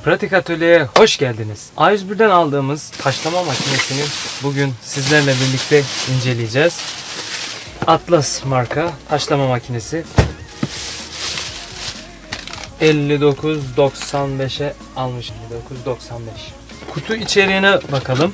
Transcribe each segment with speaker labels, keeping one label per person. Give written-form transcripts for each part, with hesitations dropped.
Speaker 1: Pratik Atölye'ye hoş geldiniz. A101'den aldığımız haşlama makinesini bugün sizlerle birlikte inceleyeceğiz. Atlas marka haşlama makinesi. 59.95'e almış. 59.95. Kutu içeriğine bakalım.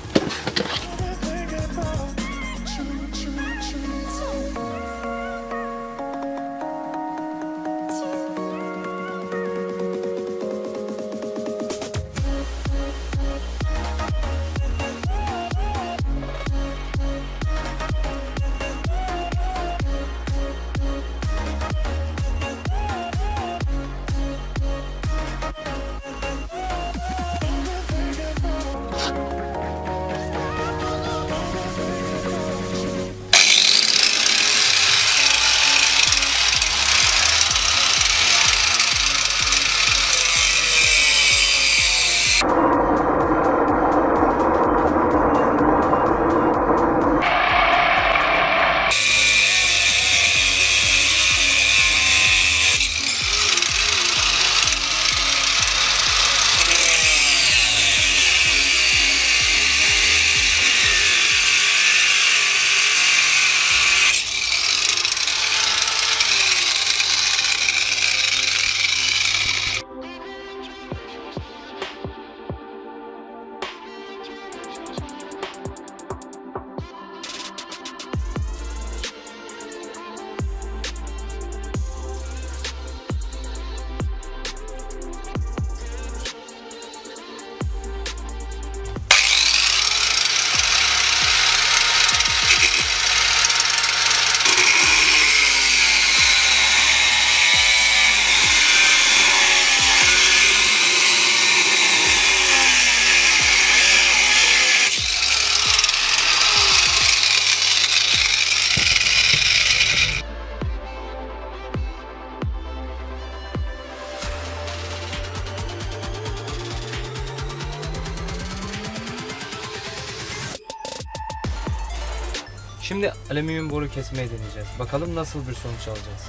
Speaker 1: Şimdi alüminyum boru kesmeyi deneyeceğiz. Bakalım nasıl bir sonuç alacağız.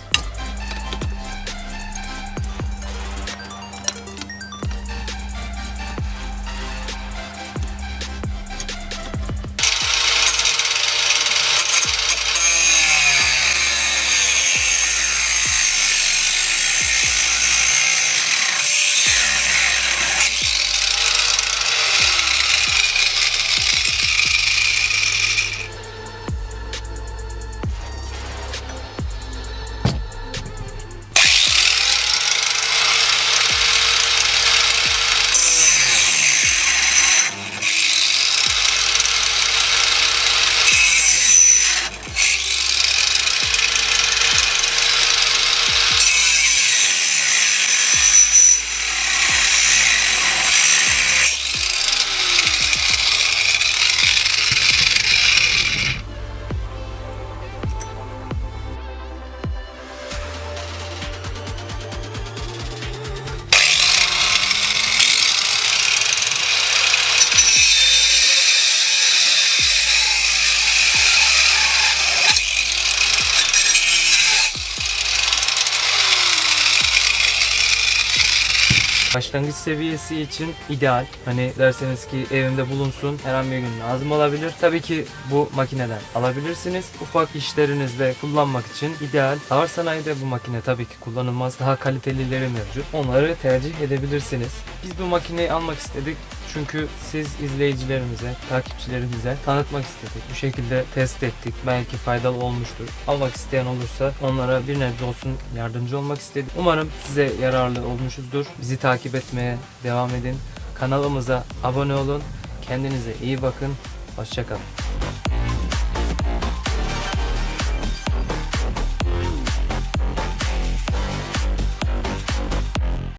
Speaker 1: Başlangıç seviyesi için ideal. Hani derseniz ki evimde bulunsun, her an bir gün lazım olabilir. Tabii ki bu makineden alabilirsiniz. Ufak işlerinizde kullanmak için ideal. Ağır sanayide bu makine tabii ki kullanılmaz. Daha kalitelileri mevcut. Onları tercih edebilirsiniz. Biz bu makineyi almak istedik. Çünkü siz izleyicilerimize, takipçilerimize tanıtmak istedik. Bu şekilde test ettik. Belki faydalı olmuştur. Almak isteyen olursa onlara bir nebze olsun yardımcı olmak istedik. Umarım size yararlı olmuşuzdur. Bizi takip etmeye devam edin. Kanalımıza abone olun. Kendinize iyi bakın. Hoşça kalın.